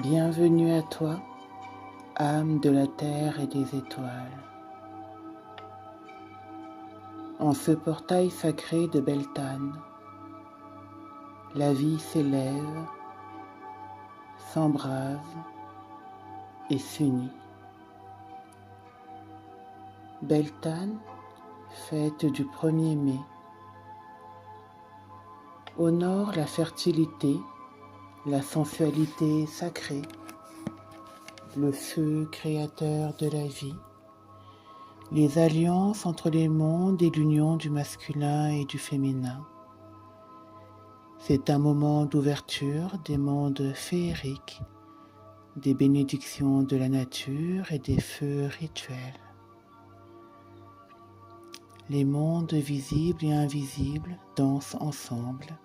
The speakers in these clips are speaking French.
Bienvenue à toi, âme de la terre et des étoiles. En ce portail sacré de Beltane, la vie s'élève, s'embrase et s'unit. Beltane, fête du 1er mai, honore la fertilité, la sensualité sacrée, le feu créateur de la vie, les alliances entre les mondes et l'union du masculin et du féminin. C'est un moment d'ouverture des mondes féeriques, des bénédictions de la nature et des feux rituels. Les mondes visibles et invisibles dansent ensemble.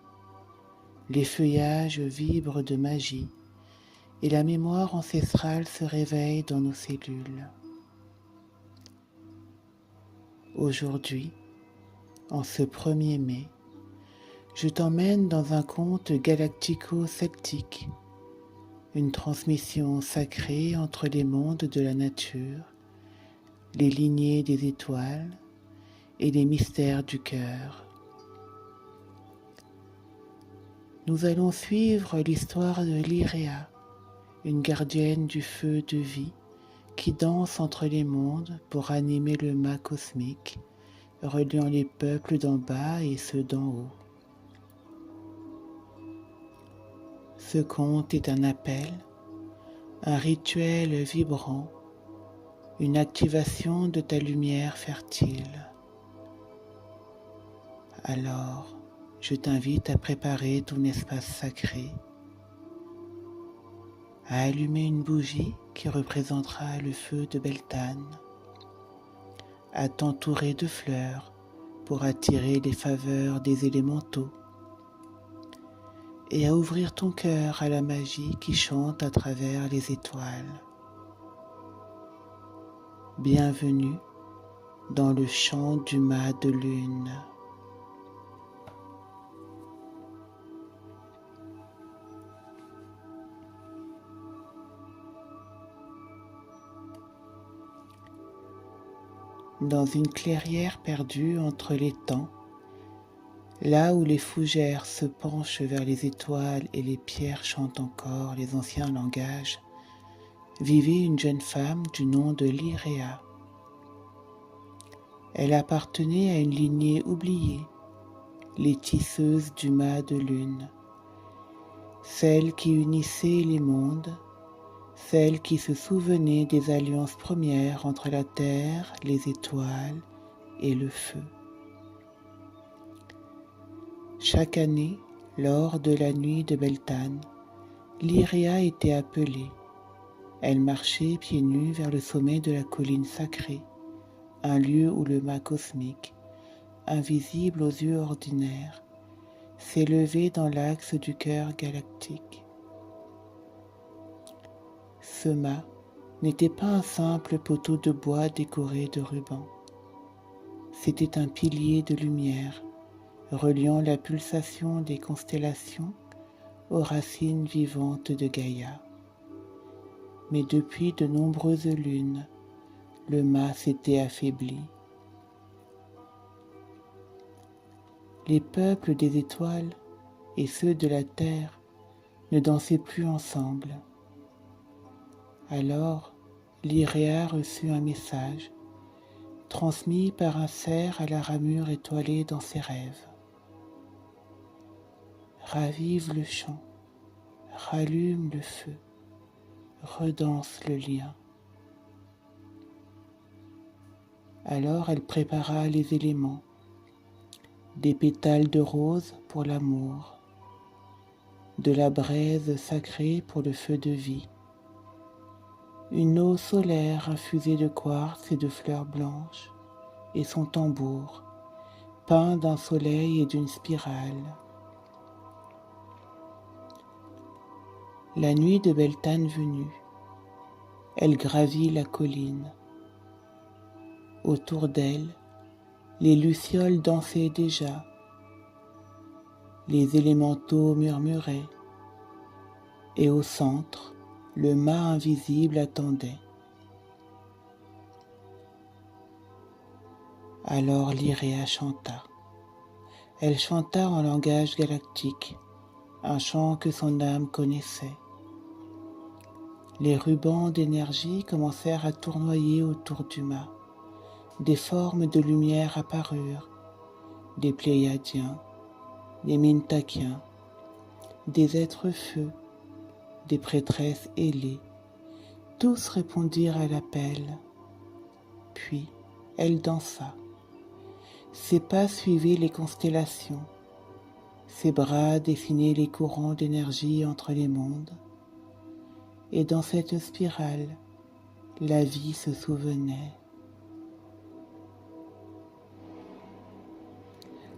Les feuillages vibrent de magie et la mémoire ancestrale se réveille dans nos cellules. Aujourd'hui, en ce 1er mai, je t'emmène dans un conte galactico-celtique, une transmission sacrée entre les mondes de la nature, les lignées des étoiles et les mystères du cœur. Nous allons suivre l'histoire de Lyrea, une gardienne du feu de vie qui danse entre les mondes pour animer le mât cosmique, reliant les peuples d'en bas et ceux d'en haut. Ce conte est un appel, un rituel vibrant, une activation de ta lumière fertile. Alors, je t'invite à préparer ton espace sacré, à allumer une bougie qui représentera le feu de Beltane, à t'entourer de fleurs pour attirer les faveurs des élémentaux, et à ouvrir ton cœur à la magie qui chante à travers les étoiles. Bienvenue dans le chant du mât de lune. Dans une clairière perdue entre les temps, là où les fougères se penchent vers les étoiles et les pierres chantent encore les anciens langages, vivait une jeune femme du nom de Lyrea. Elle appartenait à une lignée oubliée, les tisseuses du mât de lune, celle qui unissait les mondes, celle qui se souvenait des alliances premières entre la terre, les étoiles et le feu. Chaque année, lors de la nuit de Beltane, Lyrea était appelée. Elle marchait pieds nus vers le sommet de la colline sacrée, un lieu où le mât cosmique, invisible aux yeux ordinaires, s'élevait dans l'axe du cœur galactique. Ce mât n'était pas un simple poteau de bois décoré de rubans. C'était un pilier de lumière, reliant la pulsation des constellations aux racines vivantes de Gaïa. Mais depuis de nombreuses lunes, le mât s'était affaibli. Les peuples des étoiles et ceux de la terre ne dansaient plus ensemble. Alors, Lyrea reçut un message, transmis par un cerf à la ramure étoilée dans ses rêves. Ravive le chant, rallume le feu, redanse le lien. Alors elle prépara les éléments, des pétales de rose pour l'amour, de la braise sacrée pour le feu de vie, une eau solaire infusée de quartz et de fleurs blanches, et son tambour, peint d'un soleil et d'une spirale. La nuit de Beltane venue, elle gravit la colline. Autour d'elle, les lucioles dansaient déjà, les élémentaux murmuraient, et au centre, Le mât invisible attendait. Alors l'Iréa chanta. Elle chanta en langage galactique, un chant que son âme connaissait. Les rubans d'énergie commencèrent à tournoyer autour du mât. Des formes de lumière apparurent, des Pléiadiens, des Mintakiens, des êtres feux, des prêtresses ailées. Tous répondirent à l'appel. Puis elle dansa. Ses pas suivaient les constellations. Ses bras dessinaient les courants d'énergie entre les mondes. Et dans cette spirale, la vie se souvenait.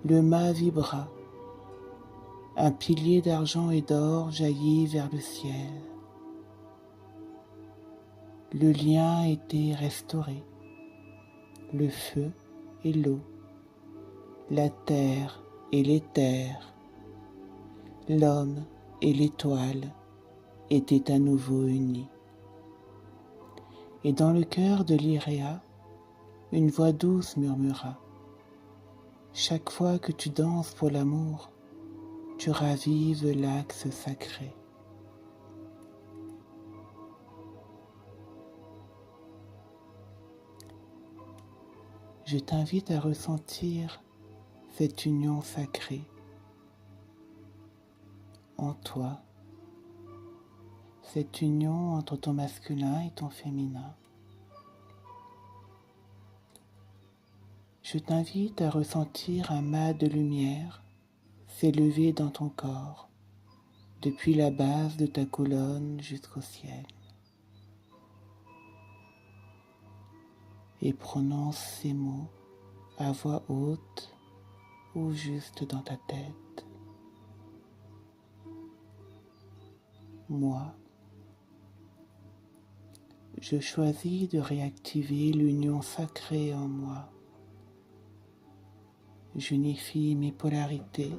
Le mât vibra. Un pilier d'argent et d'or jaillit vers le ciel. Le lien était restauré. Le feu et l'eau, la terre et l'éther, l'homme et l'étoile étaient à nouveau unis. Et dans le cœur de l'Iréa, une voix douce murmura. Chaque fois que tu danses pour l'amour, tu ravives l'axe sacré. Je t'invite à ressentir cette union sacrée en toi, cette union entre ton masculin et ton féminin. Je t'invite à ressentir un mât de lumière s'élever dans ton corps, depuis la base de ta colonne jusqu'au ciel. Et prononce ces mots à voix haute ou juste dans ta tête. Moi, je choisis de réactiver l'union sacrée en moi. J'unifie mes polarités.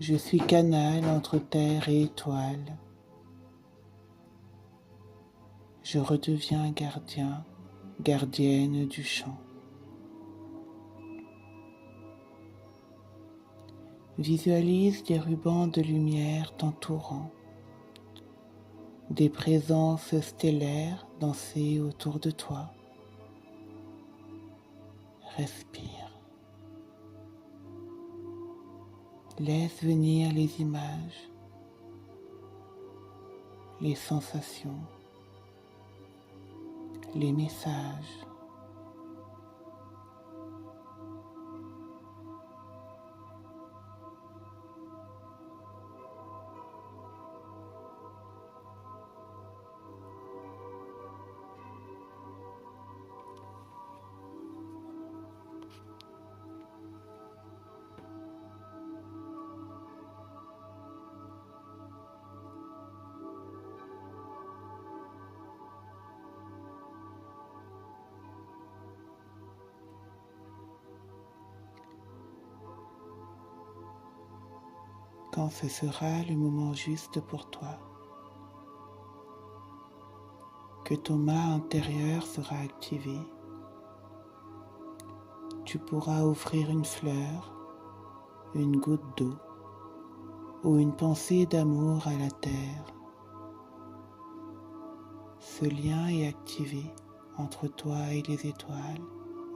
Je suis canal entre terre et étoile. Je redeviens gardien, gardienne du champ. Visualise des rubans de lumière t'entourant, des présences stellaires danser autour de toi. Respire. Laisse venir les images, les sensations, les messages. Quand ce sera le moment juste pour toi, que ton mât intérieur sera activé, tu pourras offrir une fleur, une goutte d'eau ou une pensée d'amour à la terre. Ce lien est activé entre toi et les étoiles,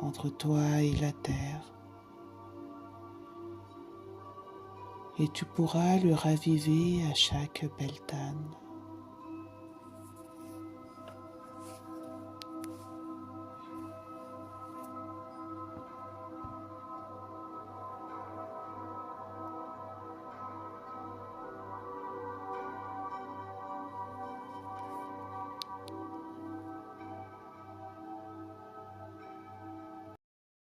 entre toi et la terre. Et tu pourras le raviver à chaque beltane.